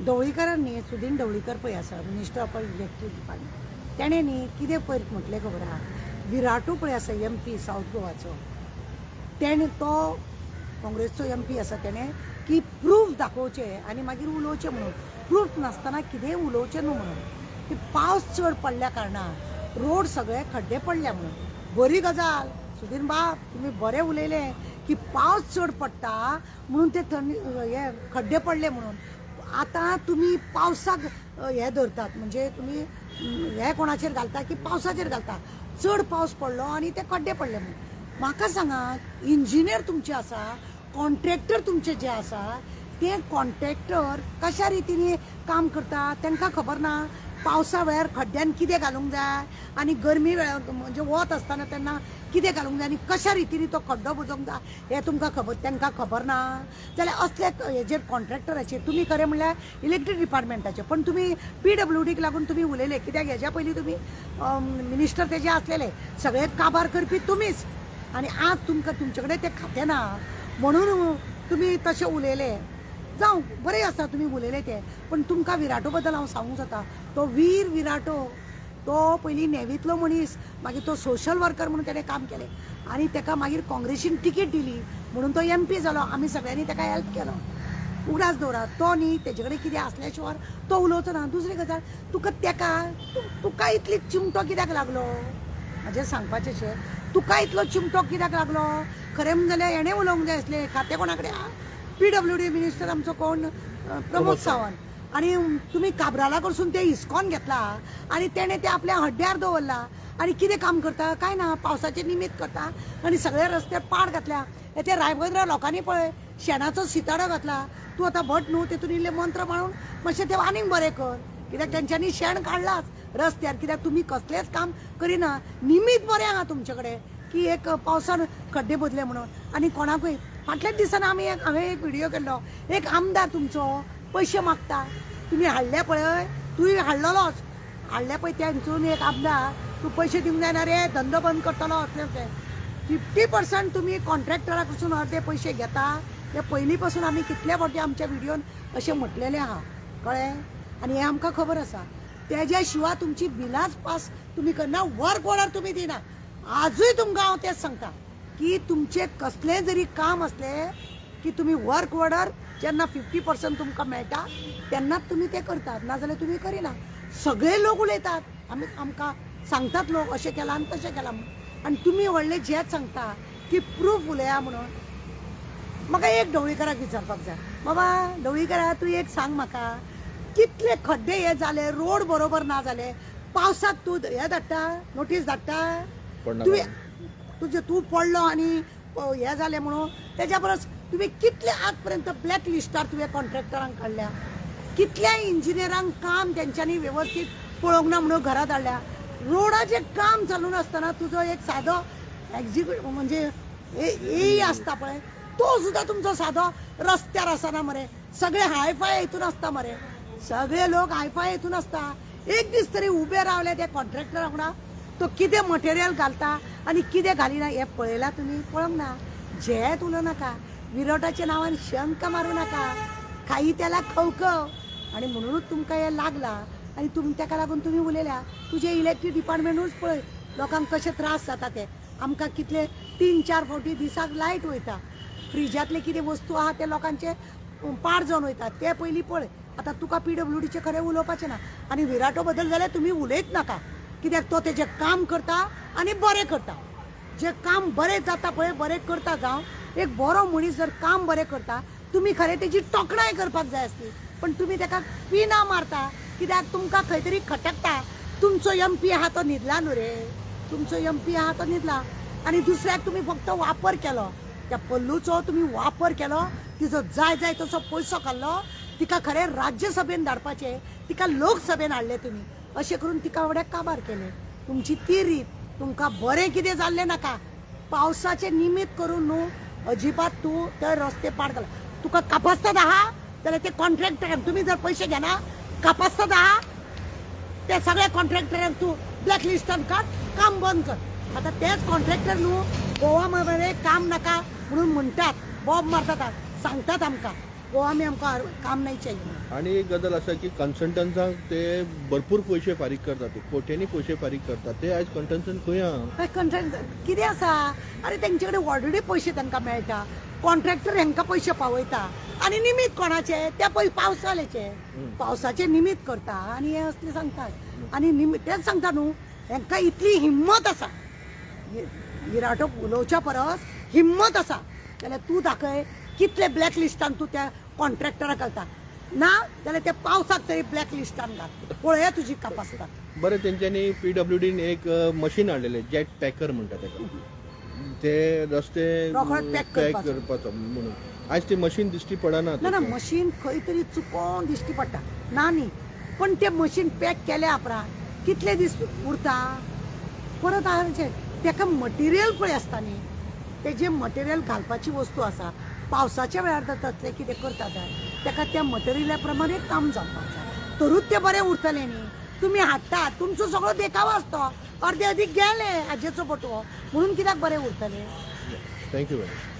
ढवळीकरांनी सुदीन ढवळीकर पळय आसा minister of electric department तेणें न्ही कितें पयर म्हटलें खबर आहा विराटू पळय आसा MP सावथ गोवाचो तेणे तो काँग्रेसचो MP आसा तेणें की प्रूफ दाखोवचे आनी मागीर उलोवचें म्हणून प्रूफ नासतना कितेंय उलोवचें न्हू म्हणून की पावस चड पडल्या कारणान रोड सगळे खड्डे पडल्या म्हणून बरी गजाल सुदीन बाब तुमी बरें उलयलें की पावस चड पडटा म्हणून ते हे खड्डे पडले म्हणून आतां तुमी पावसाक हे धरतात म्हणजे तुमी हे कोणाचेर घालता की पावसाचेर घालता चड पावस पडलो आनी ते खड्डे पडले म्हणून म्हाका सांगात इंजिनियर तुमचे आसा कॉन्ट्रॅक्टर तुमचे जे आसा ते कॉन्ट्रॅक्टर कशा रितीने काम करता तांकां खबर ना पावसा वेळार खड्ड्यान कितें घालूंक जाय आनी गरमी वेळार म्हणजे वत आसतना तेन्ना कितें घालूंक जाय आनी कशा रितीने तो खड्डो बुजोवंक जाय हें तुमकां खबर तांकां खबर ना जाल्यार असले हेजेर कॉन्ट्रॅक्टराचेर तुमी खरें म्हणल्यार इलेक्ट्रीक डिपार्टमेंटाचेर पण तुमी PWDक लागून तुमी उलयले कित्याक हेज्या पयलीं तुमी मिनिस्टर तेजे आसलेले सगळे काबार करपी तुमीच आनी आज तुमकां तुमचे कडेन तें खातें ना म्हणून तुमी तशें उलयले जावं बरें आसा तुमी उलयले ते पण तुमकां विराटो बद्दल हांव सांगूंक जाता तो वीर विराटो तो पयलीं नेवींतलो मनीस मागीर तो सोशल वर्कर म्हणून तेणें काम केलें आनी ताका मागीर काँग्रेसीन तिकेट दिली म्हणून तो MP जालो आमी सगळ्यांनी ताका हेल्प केलो उगडास दवरात तो न्ही तेजे कडेन कितें आसल्या शिवाय तो उलोवचो ना दुसरी गजाल तुका इतली चिमटो कित्याक लागलो म्हाजें सांगपाचें अशें तुका इतलो चिमटो कित्याक लागलो खरें म्हणलें जाल्यार हेणें उलोवंक जाय आसलें खातें कोणा कडेन आहा PWD मिनिस्टर आमचो कोण प्रमोद सावंत आनी तुमी काब्राला कडसून ते हिसकोन घेतला आनी तेणें ते आपल्या हड्ड्यार दवरला आनी कितें काम करता काय ना पावसाचें निमित्त करता आनी सगळे रस्ते पाड घातल्या ते रायबंद्रा लोकांनी पळय शेणाचो सिताडो घातला तूं आतां भट न्हू तेतून इल्ले मंत्र मारून मातशें तें आनीक बरें कर कित्याक तेंच्यांनी शेण काडलाच रस्त्यार कित्याक तुमी कसलेंच काम करिना निमित्त बरें आहा तुमचे कडेन की एक पावसान खड्डे बदले म्हणून आनी कोणाकूय फाटल्याच दिसांनी हांवें एक व्हिडियो केल्लो एक आमदार तुमचो पयशे मागता तुमी हाडले पळय तुवें हाडलोच हाडले पळय तेंचून एक आमदार तूं पयशे दिवंक जायना रे धंदो बंद करतलो असलें तें 50% तुमी कॉन्ट्रॅक्टरा कडसून अर्दे पयशे घेता हे पयलीं पासून आमी कितले फावटी आमच्या व्हिडियोन अशें म्हटलेलें आहा कळ्ळें आनी हें आमकां खबर आसा तेज्या शिवाय तुमची बिलाच पास तुमी करना वर्क ऑर्डर तुमी दिना आजूय तुमकां हांव तेंच सांगता की तुमचे कसलें जरी काम असलें की तुमी वर्क ऑर्डर जेन्ना 50% तुमकां मेळटा तेन्नाच तुमी तें करतात नाजाल्यार तुमी करिना सगळे लोक उलयतात आमकां सांगतात लोक अशें केलां आनी तशें केलां म्हणून आनी तुमी व्हडले जेच सांगता की प्रूफ उलया म्हणून म्हाका एक ढवळीकराक विचारपाक जाय बाबा ढवळीकरा तूं एक सांग म्हाका कितले खड्डे हे जाले रोड बरोबर ना जाले पावसाक तूं हे धाडटा नोटीस धाडटा तुवें तुजें तूं पडलो आनी हे जालें म्हणून तेज्या परस तुवें कितले आज पर्यंत ब्लॅक लिस्टार तुवें कॉन्ट्रॅक्टरांक काडल्या कितल्या इंजिनियरांक काम तेंच्यांनी वेवस्थीत पळोवंक ना म्हणून घरा धाडल्या रोडाचें काम चालू नासतना तुजो एक सादो एक्झिक्युटीव म्हणजे ए आसता पळय तो सुद्दां तुमचो सादो रस्त्यार आसना मरे सगळे हायफाय हितून आसता मरे सगळे लोक हायफाय हितून आसता एक दीस तरी उबे रावले ते कॉन्ट्रॅक्टरा वांगडा तो कितें मटेरियल घालता आनी कितें घालिना हें पळयलां तुमी पळोवंक ना झेत उलोव नाका विरोटाच्या नांवान शंक मारूं नाका खाई त्याला खवखव आनी म्हणूनच तुमकां हें लागलां आनी ताका लागून तुमी उलयल्या तुजें इलेक्ट्रीक डिपार्टमेंटूच पळय लोकांक कशे त्रास जाता ते आमकां कितले 3-4 फावटी दिसाक लायट वयता फ्रिजांतले कितें वस्तू आहा ते लोकांचे पाड जावन वयता ते पयलीं पळय आतां तुका PWDचें खरें उलोवपाचें ना आनी विराटो बद्दल जाल्यार तुमी उलयत नाका कित्याक तो तेजें काम करता आनी बरें करता जें काम बरें जाता पळय बरें करता जावं एक बरो मनीस जर काम बरें करता तुमी खरें तेजी तोखणाय करपाक जाय आसली पण तुमी ताका पिना मारता कित्याक तुमकां खंय तरी खटकता तुमचो MP आहा तो न्हिदला न्हू रे तुमचो MP आहा तो न्हिदला आनी दुसऱ्याक तुमी फक्त वापर केलो त्या पल्लूचो तुमी वापर केलो तिजो जाय तसो पयसो काडलो तिका खरें राज्यसभेन धाडपाचें तिका लोकसभेन हाडलें तुमी अशें करून तिका एवढे काबार केले तुमची ती रीत तुमकां बरें कितें जाल्लें नाका पावसाचें निमित्त करून न्हू अजिबात तूं ते रस्ते पाड घाल तुका कापासतात आहा जाल्यार ते कॉन्ट्रॅक्टरांक तुमी जर पयशे घेना कापासतात आहा ते सगळे कॉन्ट्रॅक्टरांक तूं ब्लॅक लिस्टान काड काम बंद कर आतां तेच कॉन्ट्रॅक्टर न्हू गोवा मध्ये काम नाका म्हणून म्हणटात बॉब मारतात सांगतात आमकां गोवा में हमको काम नहीं चाहिए. आणि एक गजाल असा की कन्सल्टंटांक ते भरपूर पयशे फारीक करतात, ते कोट्यांनी पयशे फारीक करतात, ते आयज कन्सल्टंट खंय आहा? काय कंट्रॅक्ट कितें आसा अरे तेंचे कडेन ऑलरेडी पयशे तांकां मेळटा, कॉन्ट्रॅक्टर हांकां पयशे पावयता आनी निमीत कोणाचे त्या पावसाळ्याचे पावसाचे निमीत करता आनी हे असले सांगतात आनी तेच सांगता न्हू हांकां इतली हिम्मत आसा विराटो उलोवच्या परस हिम्मत आसा जाल्यार तूं दाखय कितले ब्लॅक लिस्टान तूं त्या कॉन्ट्रॅक्टराक घालता ना जाल्यार ते पावसाक तरी ब्लॅक लिस्टान घाल पळया तुजी कापासता. बरें, तेंच्यांनी PWDन एक मशीन हाडलेलें जेट पॅकर म्हणटा ताका, ते रस्ते रोखडेच पॅक पॅक करपाचो. करपाचो म्हणून आयज ती मशीन दिश्टी पडना. ना मशीन खंय तरी चुकोन दिश्टी पडटा ना न्ही पण ते मशीन पॅक केल्या उपरांत कितले दीस उरता परत हाडचे तेका मटेरियल पळय आसता न्ही तेजे मटेरियल घालपाची वस्तू आसा पावसाच्या वेळार जर तसले कितें करता जाय तेका त्या मटेरियला प्रमाणे काम जावपाक जाय तरूच ते बरें उरतलें न्ही. तुमी हाडटा तुमचो सगळो देखावो आसतो अर्दे अदीक गेले हाजेचो बटवो म्हणून कित्याक बरें उरतलें. Thank you madam.